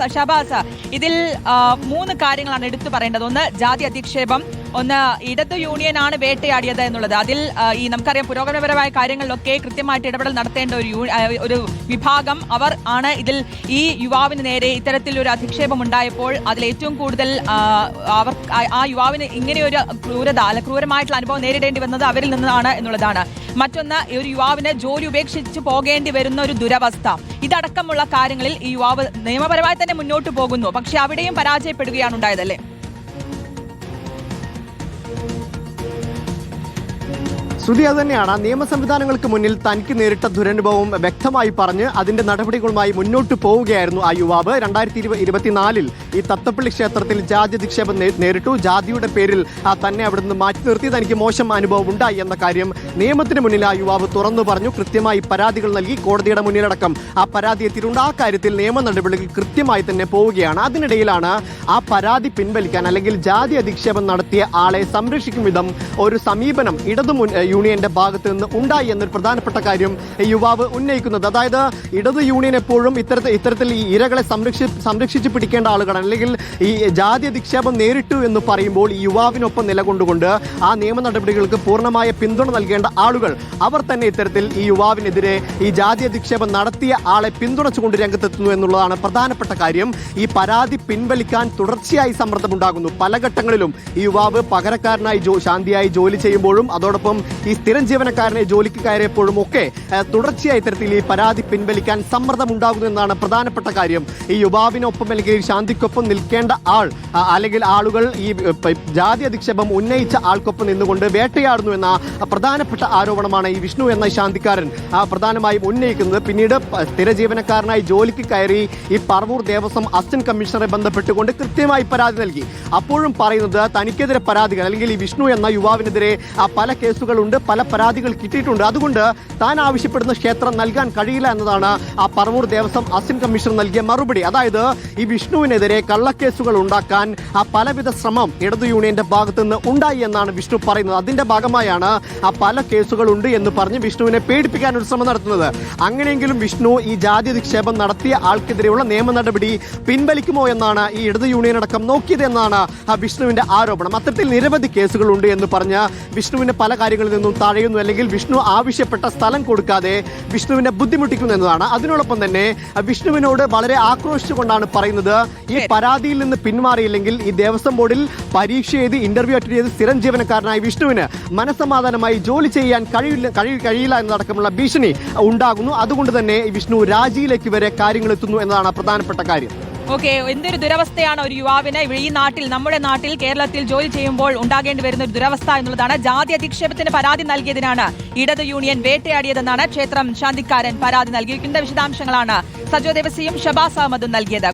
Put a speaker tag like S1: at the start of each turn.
S1: ഷബാസ്, ഇതിൽ മൂന്ന് കാര്യങ്ങളാണ് എടുത്തു പറയേണ്ടത്. ഒന്ന് ജാതി അധിക്ഷേപം, ഒന്ന് ഇടതു യൂണിയനാണ് വേട്ടയാടിയത് എന്നുള്ളത്. അതിൽ ഈ നമുക്കറിയാം പുരോഗമനപരമായ കാര്യങ്ങളിലൊക്കെ കൃത്യമായിട്ട് ഇടപെടൽ നടത്തേണ്ട ഒരു വിഭാഗം അവർ ആണ്. ഇതിൽ ഈ യുവാവിന് നേരെ ഇത്തരത്തിലൊരു അധിക്ഷേപം ഉണ്ടായപ്പോൾ അതിൽ ഏറ്റവും കൂടുതൽ അവർ ആ യുവാവിന് ഇങ്ങനെയൊരു ക്രൂരമായിട്ടുള്ള അനുഭവം നേരിടേണ്ടി വന്നത് അവരിൽ നിന്നാണ് എന്നുള്ളതാണ്. മറ്റൊന്ന്, ഒരു യുവാവിന് ജോലി ഉപേക്ഷിച്ച് പോകേണ്ടി വരുന്ന ഒരു ദുരവസ്ഥ. ഇതടക്കമുള്ള കാര്യങ്ങളിൽ ഈ യുവാവ് നിയമപരമായി തന്നെ മുന്നോട്ട് പോകുന്നു, പക്ഷെ അവിടെയും പരാജയപ്പെടുകയാണ് ഉണ്ടായതല്ലേ?
S2: ശ്രുതി, അത് തന്നെയാണ്. നിയമ സംവിധാനങ്ങൾക്ക് മുന്നിൽ തനിക്ക് നേരിട്ട ദുരനുഭവം വ്യക്തമായി പറഞ്ഞ് അതിന്റെ നടപടികളുമായി മുന്നോട്ട് പോവുകയായിരുന്നു ആ യുവാവ്. 2024 ഈ തത്തപ്പള്ളി ക്ഷേത്രത്തിൽ ജാതി അധിക്ഷേപം നേരിട്ടു. ജാതിയുടെ പേരിൽ തന്നെ അവിടെ നിന്ന് മാറ്റി നിർത്തി തനിക്ക് മോശം അനുഭവം ഉണ്ടായി എന്ന കാര്യം നിയമത്തിന് മുന്നിൽ ആ യുവാവ് തുറന്നു പറഞ്ഞു. കൃത്യമായി പരാതികൾ നൽകി, കോടതിയുടെ മുന്നിലടക്കം ആ പരാതി എത്തിയിട്ടുണ്ട്. ആ കാര്യത്തിൽ നിയമ നടപടികൾ കൃത്യമായി തന്നെ പോവുകയാണ്. അതിനിടയിലാണ് ആ പരാതി പിൻവലിക്കാൻ അല്ലെങ്കിൽ ജാതി അധിക്ഷേപം നടത്തിയ ആളെ സംരക്ഷിക്കും വിധം ഒരു സമീപനം ഇടതു യൂണിയന്റെ ഭാഗത്ത് നിന്ന് ഉണ്ടായി എന്നൊരു പ്രധാനപ്പെട്ട കാര്യം യുവാവ് ഉന്നയിക്കുന്നത്. അതായത് ഇടതു യൂണിയൻ എപ്പോഴും ഇത്തരത്തിൽ ഈ ഇരകളെ സംരക്ഷിച്ച് പിടിക്കേണ്ട ആളുകളാണ്. അല്ലെങ്കിൽ ഈ ജാതി അധിക്ഷേപം നേരിട്ടു എന്ന് പറയുമ്പോൾ ഈ യുവാവിനൊപ്പം നിലകൊണ്ടുകൊണ്ട് ആ നിയമ നടപടികൾക്ക് പൂർണ്ണമായ പിന്തുണ നൽകേണ്ട ആളുകൾ അവർ തന്നെ ഇത്തരത്തിൽ ഈ യുവാവിനെതിരെ ഈ ജാതി അധിക്ഷേപം നടത്തിയ ആളെ പിന്തുണച്ചുകൊണ്ട് രംഗത്തെത്തുന്നു എന്നുള്ളതാണ് പ്രധാനപ്പെട്ട കാര്യം. ഈ പരാതി പിൻവലിക്കാൻ തുടർച്ചയായി സമ്മർദ്ദമുണ്ടാകുന്നു. പല ഘട്ടങ്ങളിലും ഈ യുവാവ് പകരക്കാരനായി ശാന്തിയായി ജോലി ചെയ്യുമ്പോഴും അതോടൊപ്പം ഈ സ്ഥിരം ജീവനക്കാരനെ ജോലിക്ക് കയറിയപ്പോഴും ഒക്കെ തുടർച്ചയായി ഇത്തരത്തിൽ ഈ പരാതി പിൻവലിക്കാൻ സമ്മർദ്ദമുണ്ടാകുന്നു എന്നതാണ് പ്രധാനപ്പെട്ട കാര്യം. ഈ യുവാവിനൊപ്പം അല്ലെങ്കിൽ ശാന്തിക്കൊപ്പം നിൽക്കേണ്ട ആൾ അല്ലെങ്കിൽ ആളുകൾ ഈ ജാതി അധിക്ഷേപം ഉന്നയിച്ച ആൾക്കൊപ്പം നിന്നുകൊണ്ട് വേട്ടയാടുന്നു എന്ന പ്രധാനപ്പെട്ട ആരോപണമാണ് ഈ വിഷ്ണു എന്ന ശാന്തിക്കാരൻ പ്രധാനമായും ഉന്നയിക്കുന്നത്. പിന്നീട് സ്ഥിര ജീവനക്കാരനായി ജോലിക്ക് കയറി ഈ പറവൂർ ദേവസ്വം അസിസ്റ്റന്റ് കമ്മീഷണറെ ബന്ധപ്പെട്ടുകൊണ്ട് കൃത്യമായി പരാതി നൽകി. അപ്പോഴും പറയുന്നത് തനിക്കെതിരെ പരാതികൾ അല്ലെങ്കിൽ ഈ വിഷ്ണു എന്ന യുവാവിനെതിരെ പല കേസുകളുണ്ട്, പല പരാതികൾ കിട്ടിയിട്ടുണ്ട്, അതുകൊണ്ട് താൻ ആവശ്യപ്പെടുന്ന ക്ഷേത്രം നൽകാൻ കഴിയില്ല എന്നതാണ് ആ പറവൂർ ദേവസ്വം അസിസ്റ്റന്റ് കമ്മീഷണർ നൽകിയ മറുപടി. അതായത് ഈ വിഷ്ണുവിനെതിരെ കള്ളക്കേസുകൾ ഉണ്ടാക്കാൻ പലവിധ ശ്രമം ഇടതു യൂണിയന്റെ ഭാഗത്തു നിന്ന് ഉണ്ടായി എന്നാണ് വിഷ്ണു പറയുന്നത്. അതിന്റെ ഭാഗമായാണ് പല കേസുകളുണ്ട് എന്ന് പറഞ്ഞ് വിഷ്ണുവിനെ പേടിപ്പിക്കാൻ ഒരു ശ്രമം നടത്തുന്നത്. അങ്ങനെയെങ്കിലും വിഷ്ണു ഈ ജാതി അധിക്ഷേപം നടത്തിയ ആൾക്കെതിരെയുള്ള നിയമ നടപടി പിൻവലിക്കുമോ എന്നാണ് ഈ ഇടതു യൂണിയൻ അടക്കം നോക്കിയത് എന്നാണ് വിഷ്ണുവിന്റെ ആരോപണം. അത്തരത്തിൽ നിരവധി കേസുകളുണ്ട് എന്ന് പറഞ്ഞ് വിഷ്ണുവിനെ പല കാര്യങ്ങളിൽ നിന്നും തടയുന്നു, അല്ലെങ്കിൽ വിഷ്ണു ആവശ്യപ്പെട്ട സ്ഥലം കൊടുക്കാതെ വിഷ്ണുവിനെ ബുദ്ധിമുട്ടിക്കുന്നു എന്നതാണ്. അതിനോടൊപ്പം തന്നെ വിഷ്ണുവിനോട് വളരെ ആക്രോശിച്ചുകൊണ്ടാണ് പറയുന്നത്, ഈ പരാതിയിൽ നിന്ന് പിന്മാറിയില്ലെങ്കിൽ ഈ ദേവസ്വം ബോർഡിൽ പരീക്ഷ എഴുതി ഇന്റർവ്യൂ അറ്റൻഡ് ചെയ്ത് സ്ഥിരം ജീവനക്കാരനായി വിഷ്ണുവിന് മനസ്സമാധാനമായി ജോലി ചെയ്യാൻ കഴിയില്ല എന്നതടക്കമുള്ള ഭീഷണി ഉണ്ടാകുന്നു. അതുകൊണ്ട് തന്നെ വിഷ്ണു രാജിയിലേക്ക് വരെ കാര്യങ്ങൾ എത്തുന്നു എന്നതാണ് പ്രധാനപ്പെട്ട കാര്യം.
S1: ഓക്കെ, എന്തൊരു ദുരവസ്ഥയാണ് ഒരു യുവാവിന് ഈ നാട്ടിൽ, നമ്മുടെ നാട്ടിൽ, കേരളത്തിൽ ജോലി ചെയ്യുമ്പോൾ ഉണ്ടാകേണ്ടി വരുന്ന ഒരു ദുരവസ്ഥ എന്നുള്ളതാണ്. ജാതി അധിക്ഷേപത്തിന് പരാതി നൽകിയതിനാണ് ഇടതു യൂണിയൻ വേട്ടയാടിയതെന്നാണ് ക്ഷേത്രം ശാന്തിക്കാരൻ പരാതി നൽകിയിരിക്കുന്ന വിശദാംശങ്ങളാണ് സജോ ദേവസിയും ഷബാസ് അഹമ്മദും നൽകിയത്.